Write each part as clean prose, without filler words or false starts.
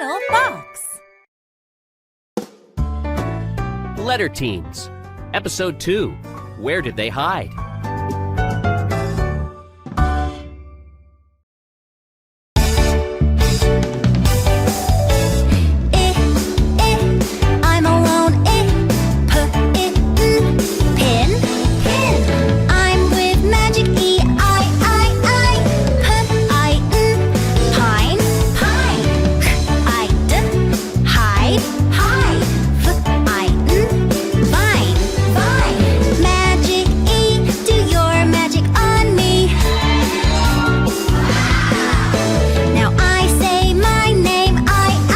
Little Fox. Letter Teams, Episode 2, Where Did They Hide? I'm alone. Pin. I'm with magic. Pine. Hide. Vine. Magic do your magic on me. Now I say my name. Hive.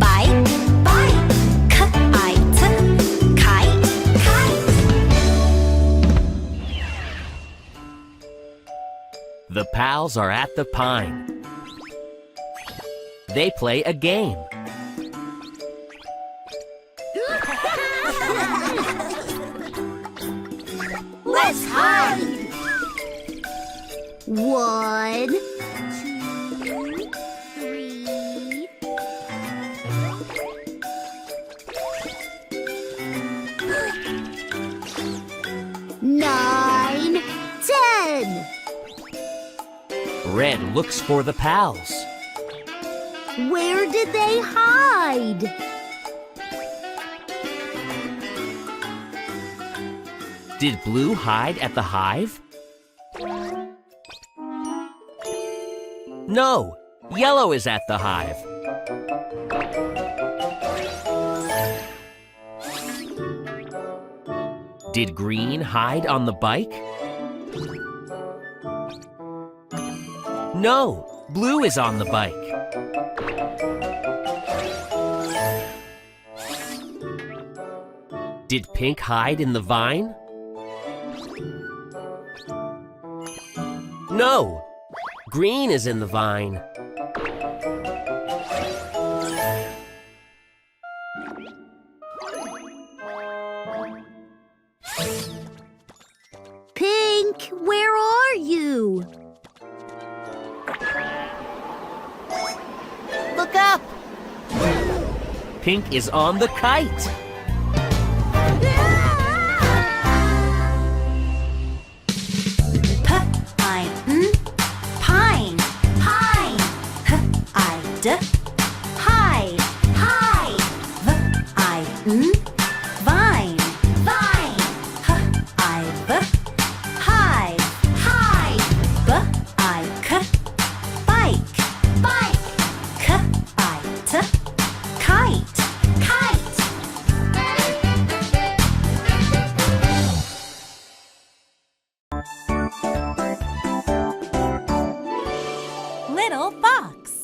Bike. Kite. The pals are at the pine. They play a game. Let's hide. 1, 2, 3. 9, 10. Red looks for the pals. Where did they hide? Did Blue hide at the hive? No, Yellow is at the hive. Did Green hide on the bike? No, Blue is on the bike. Did Pink hide in the vine? No, Green is in the vine. Pink, where are you? Look up! Pink is on the kite. Pine. Hide. Vine. Hive. Bike. Kite. Little Fox.